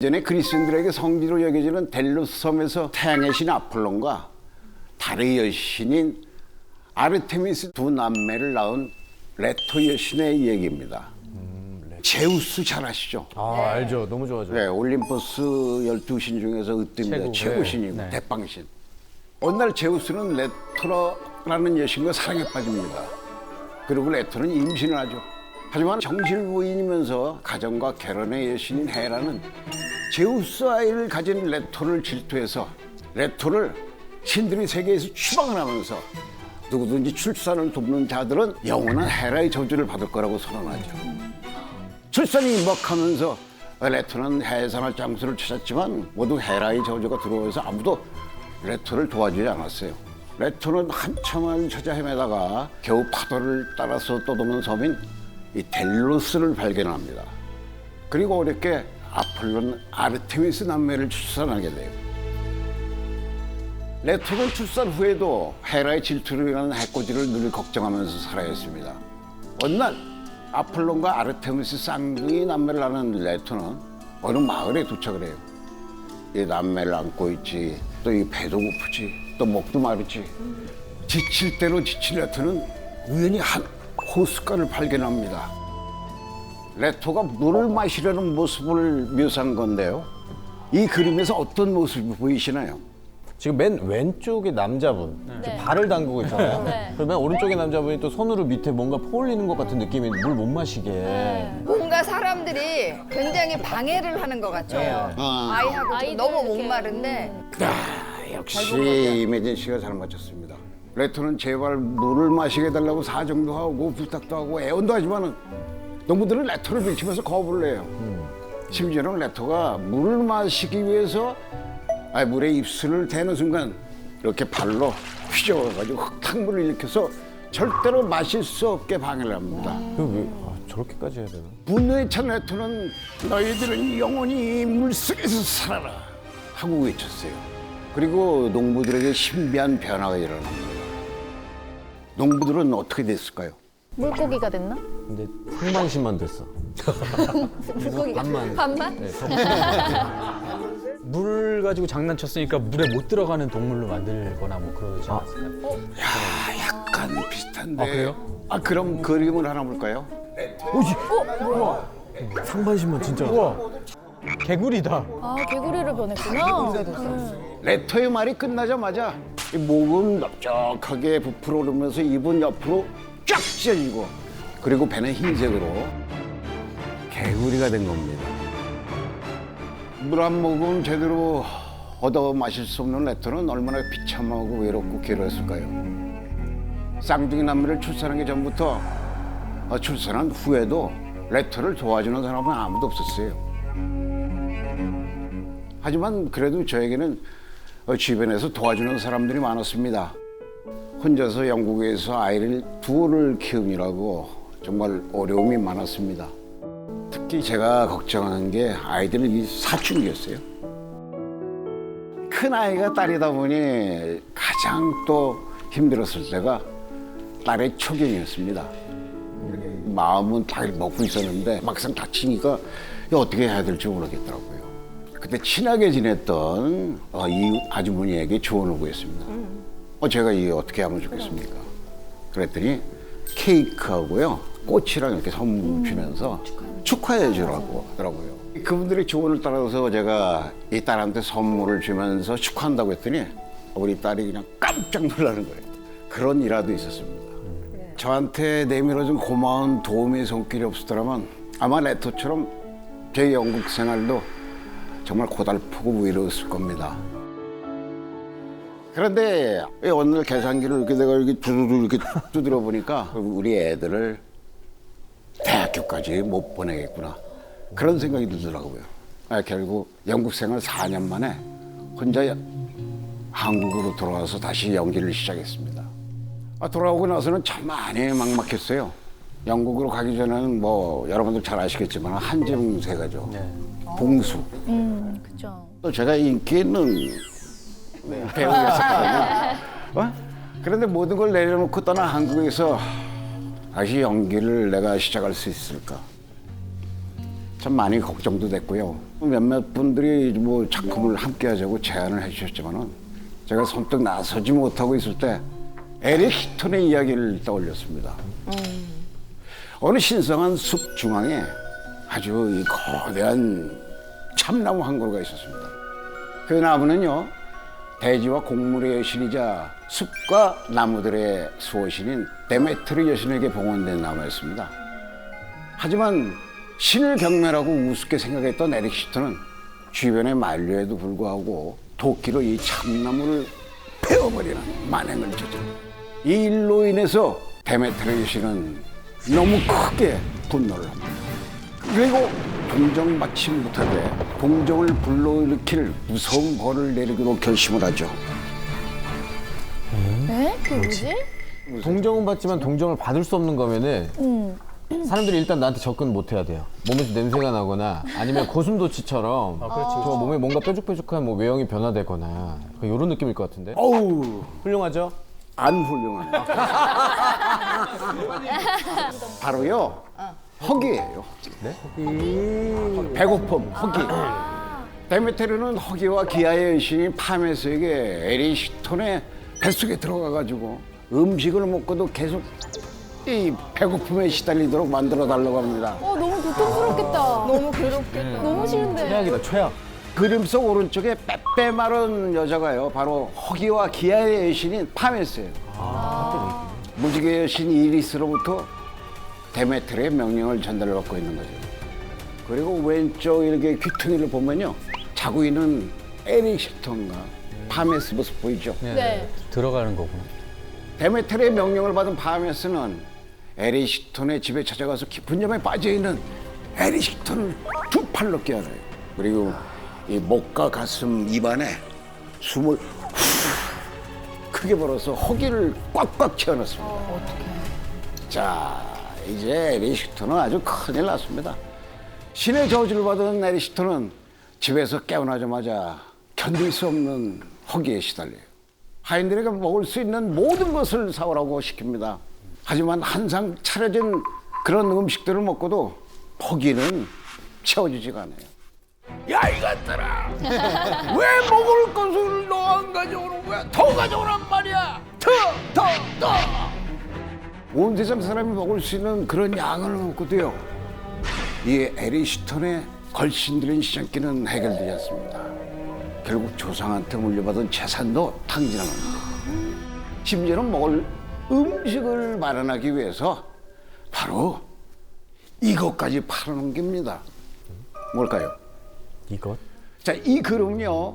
예전에 그리스인들에게 성지로 여겨지는 델로스 섬에서 태양의 신 아폴론과 달의 여신인 아르테미스 두 남매를 낳은 레토 여신의 얘기입니다. 제우스 잘 아시죠? 아, 알죠. 너무 좋아하죠. 네, 올림포스 12신 중에서 으뜸이다. 최고신이고 네. 대빵신. 어느 날 제우스는 레토라는 여신과 사랑에 빠집니다. 그리고 레토는 임신을 하죠. 하지만 정실부인이면서 가정과 결혼의 여신인 헤라는 제우스 아이를 가진 레토를 질투해서 레토를 신들의 세계에서 추방을 하면서 누구든지 출산을 돕는 자들은 영원한 헤라의 저주를 받을 거라고 선언하죠. 출산이 임박하면서 레토는 해산할 장소를 찾았지만 모두 헤라의 저주가 들어와서 아무도 레토를 도와주지 않았어요. 레토는 한참을 찾아 헤매다가 겨우 파도를 따라서 떠도는 섬인 이 델로스를 발견합니다. 그리고 어렵게 아폴론 아르테미스 남매를 출산하게 돼요. 레토는 출산 후에도 헤라의 질투로 인한 해코지를 늘 걱정하면서 살아야 했습니다. 어느 날 아폴론과 아르테미스 쌍둥이 남매를 낳은 레토는 어느 마을에 도착을 해요. 이 남매를 안고 있지, 또 이 배도 고프지, 또 목도 마르지. 지칠 대로 지친 레토는 우연히 한 호숫가를 발견합니다. 레토가 물을 마시려는 모습을 묘사한 건데요. 이 그림에서 어떤 모습이 보이시나요? 지금 맨 왼쪽에 남자분 지금 발을 담그고 있잖아요. 그리고 맨 오른쪽에 남자분이 또 손으로 밑에 뭔가 퍼올리는 것 같은 느낌이 물 못 마시게. 뭔가 사람들이 굉장히 방해를 하는 것 같죠. 아이하고 좀 너무 목마른데 역시 이매진 씨가 잘 맞췄습니다. 레토는 제발 물을 마시게 해달라고 사정도 하고 부탁도 하고 애원도 하지만은 농부들은 레토를 밀치면서 거부를 해요. 심지어는 레토가 물을 마시기 위해서 물에 입술을 대는 순간 이렇게 발로 휘저어가지고 흙탕물을 일으켜서 절대로 마실 수 없게 방해를 합니다. 왜 저렇게까지 해야 되나? 분노에 찬 레토는 너희들은 영원히 물속에서 살아라 하고 외쳤어요. 그리고 농부들에게 신비한 변화가 일어납니다. 농부들은 어떻게 됐을까요? 물고기가 됐나? 근데 상반신만 됐어. 반만. 반반? 네, 물 가지고 장난쳤으니까 물에 못 들어가는 동물로 만들거나 뭐 그러지 않았을까요? 약간 비슷한데. 아, 그래요? 그럼 그림을 하나 볼까요? 상반신만 진짜. 우와, 개구리다. 아, 개구리로 변했구나. 레토의 말이 끝나자마자 이 목은 넓적하게 부풀어 오르면서 입은 옆으로 쫙 찢어지고 그리고 배는 흰색으로 개구리가 된 겁니다. 물 한 모금 제대로 얻어 마실 수 없는 레토는 얼마나 비참하고 외롭고 괴로웠을까요? 쌍둥이 남매를 출산하기 전부터 출산한 후에도 레토를 도와주는 사람은 아무도 없었어요. 하지만 그래도 저에게는 주변에서 도와주는 사람들이 많았습니다. 혼자서 영국에서 아이를 둘을 키우느라고 정말 어려움이 많았습니다. 특히 제가 걱정하는 게 아이들이 사춘기였어요. 큰 아이가 딸이다 보니 가장 또 힘들었을 때가 딸의 초경이었습니다. 마음은 다 먹고 있었는데 막상 다치니까 어떻게 해야 될지 모르겠더라고요. 그때 친하게 지냈던 이 아주머니에게 조언을 구했습니다. 제가 이 어떻게 하면 좋겠습니까? 그랬더니 케이크하고요 꽃이랑 이렇게 선물 주면서 축하해 주라고 하더라고요. 그분들의 조언을 따라서 제가 이 딸한테 선물을 주면서 축하한다고 했더니 우리 딸이 그냥 깜짝 놀라는 거예요. 그런 일화도 있었습니다. 저한테 내밀어준 고마운 도움의 손길이 없었더라면 아마 레토처럼 제 영국 생활도 정말 고달프고 외로웠을 겁니다. 그런데 어느 날 계산기를 이렇게 내가 이렇게 두두두 이렇게 두드려 보니까 우리 애들을 대학교까지 못 보내겠구나 그런 생각이 들더라고요. 결국 영국 생활 4년 만에 혼자 한국으로 돌아와서 다시 연기를 시작했습니다. 돌아오고 나서는 참 많이 막막했어요. 영국으로 가기 전에는 뭐 여러분들 잘 아시겠지만 한정세가죠. 봉수. 그쵸. 또 제가 인기 있는 배우였었거든요. 그런데 모든 걸 내려놓고 떠난 한국에서 다시 연기를 내가 시작할 수 있을까? 참 많이 걱정도 됐고요. 몇몇 분들이 뭐 작품을 함께 하자고 제안을 해주셨지만은 제가 선뜻 나서지 못하고 있을 때 에릭 히톤의 이야기를 떠올렸습니다. 어느 신성한 숲 중앙에 아주 이 거대한 참나무 한 그루가 있었습니다. 그 나무는요, 대지와 곡물의 여신이자 숲과 나무들의 수호신인 데메트르 여신에게 봉헌된 나무였습니다. 하지만 신을 경멸하고 우습게 생각했던 에릭 히톤은 주변의 만류에도 불구하고 도끼로 이 참나무를 베어버리는 만행을 저질러 이 일로 인해서 데메트르 여신은 너무 크게 분노를 합니다. 그리고 동정받지 못하게 동정을 불러일으킬 무서운 벌을 내리기로 결심을 하죠. 에? 그게 뭐지? 동정은 받지만 동정을 받을 수 없는 거면은 사람들이 일단 나한테 접근 못 해야 돼요. 몸에서 냄새가 나거나 아니면 고슴도치처럼 저 몸에 뭔가 뾰족뾰족한 뭐 외형이 변화되거나 이런 느낌일 것 같은데. 어우, 훌륭하죠? 안 훌륭합니다. 바로요, 허기예요. 네? 배고픔, 허기. 데메테르는 허기와 기아의 여신인 파메스에게 에릭 히톤의 뱃속에 들어가가지고 음식을 먹고도 계속 이 배고픔에 시달리도록 만들어 달라고 합니다. 너무 고통스럽겠다. 너무 괴롭겠다. 너무 싫은데. 최악이다, 최악. 그림 속 오른쪽에 빼빼 마른 여자가요, 바로 허기와 기아의 여신인 파메스예요. 무지개 여신 이리스로부터 데메트르의 명령을 전달받고 있는 거죠. 그리고 왼쪽 이렇게 귀퉁이를 보면요, 자고 있는 에릭 히톤과 파메스 모습 보이죠? 네. 들어가는 거구나. 데메트르의 명령을 받은 파메스는 에릭 히톤의 집에 찾아가서 깊은 잠에 빠져있는 에릭 히톤을 두 팔로 깨어나요. 그리고 이 목과 가슴, 입안에 숨을 크게 불어서 허기를 꽉꽉 채워넣습니다. 자, 이제 에릭 히톤은 아주 큰일 났습니다. 신의 저주를 받은 에릭 히톤은 집에서 깨어나자마자 견딜 수 없는 허기에 시달려요. 하인들에게 먹을 수 있는 모든 것을 사오라고 시킵니다. 하지만 항상 차려진 그런 음식들을 먹고도 허기는 채워지지가 않아요. 야, 이것들아! 왜 먹을 것을 너 안 가져오는 거야? 더 가져오란 말이야! 더! 온 세상 사람이 먹을 수 있는 그런 양을 먹고도요, 이 에릭 히톤의 걸신들인 시장기는 해결되지 않습니다. 결국 조상한테 물려받은 재산도 탕진합니다. 심지어는 먹을 음식을 마련하기 위해서 바로 이것까지 팔아넘깁니다. 뭘까요? 이것? 자, 이 그림은요,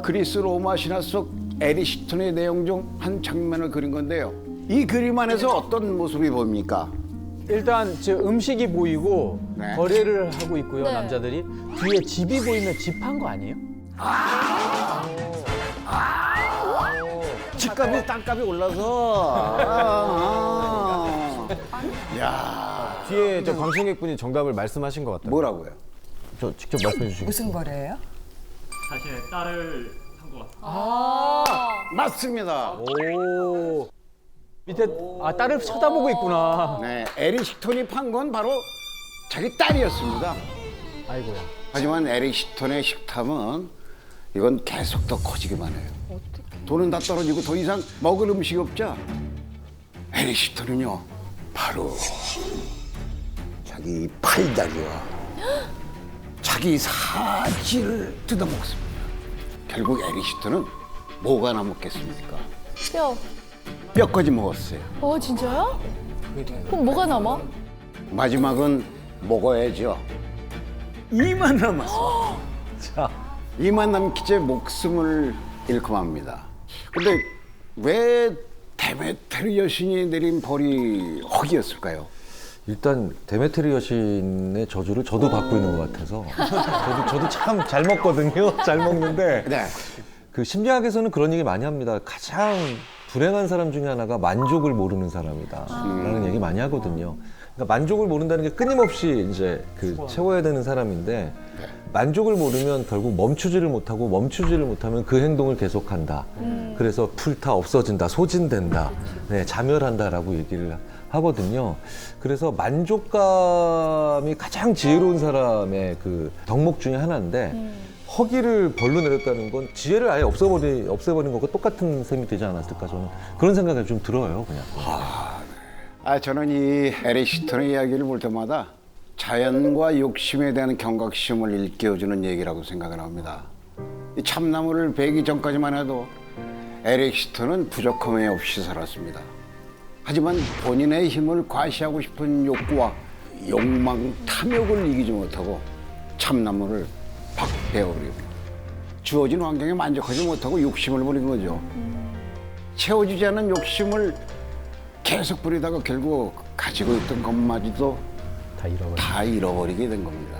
그리스 로마 신화 속 에릭 히톤의 내용 중 한 장면을 그린 건데요. 이 그림 안에서 어떤 모습이 보입니까? 일단 저 음식이 보이고 네. 거래를 하고 있고요, 네. 남자들이. 뒤에 집이 보이면 집 한 거 아니에요? 집값이 땅값이 올라서. 야, 뒤에 저 방청객분이 정답을 말씀하신 것 같아요. 뭐라고요? 저 직접 말씀해 주시겠어요? 무슨 거래예요? 자신의 딸을 한 것 같습니다. 맞습니다. 오. 밑에 딸을 쳐다보고 있구나. 네, 에릭 히톤이 판 건 바로 자기 딸이었습니다. 아이고야. 하지만 에릭 히톤의 식탐은 이건 계속 더 커지기만 해요. 돈은 다 떨어지고 더 이상 먹을 음식이 없자 에릭 히톤은요, 바로 자기 팔다리와 자기 사지를 뜯어먹습니다. 결국 에릭 히톤은 뭐가 남았겠습니까? 뼈. 뼈까지 먹었어요. 진짜요? 그럼 뭐가 남아? 마지막은 먹어야죠. 이만 남았어. 자, 이만 남기 제 목숨을 잃고 맙니다. 근데 왜 데메트르 여신이 내린 벌이 허기였을까요? 일단 데메트르 여신의 저주를 저도 받고 있는 것 같아서 저도 참 잘 먹거든요. 잘 먹는데 네. 그 심리학에서는 그런 얘기 많이 합니다. 가장 불행한 사람 중에 하나가 만족을 모르는 사람이다라는 얘기 많이 하거든요. 그러니까 만족을 모른다는 게 끊임없이 이제 그 채워야 되는 사람인데 만족을 모르면 결국 멈추지를 못하면 그 행동을 계속한다. 그래서 불타 없어진다, 소진된다, 네, 자멸한다라고 얘기를 하거든요. 그래서 만족감이 가장 지혜로운 사람의 그 덕목 중에 하나인데 허기를 벌로 내렸다는 건 지혜를 아예 없애버린 것과 똑같은 셈이 되지 않았을까 저는 그런 생각이 좀 들어요. 그냥. 저는 이 에릭 시턴의 이야기를 볼 때마다 자연과 욕심에 대한 경각심을 일깨워주는 얘기라고 생각을 합니다. 이 참나무를 베기 전까지만 해도 에릭 시턴은 부족함이 없이 살았습니다. 하지만 본인의 힘을 과시하고 싶은 욕구와 욕망, 탐욕을 이기지 못하고 참나무를 팍 베어버립니다. 주어진 환경에 만족하지 못하고 욕심을 부린 거죠. 채워지지 않은 욕심을 계속 부리다가 결국 가지고 있던 것마저도 다 잃어버려. 다 잃어버리게 된 겁니다.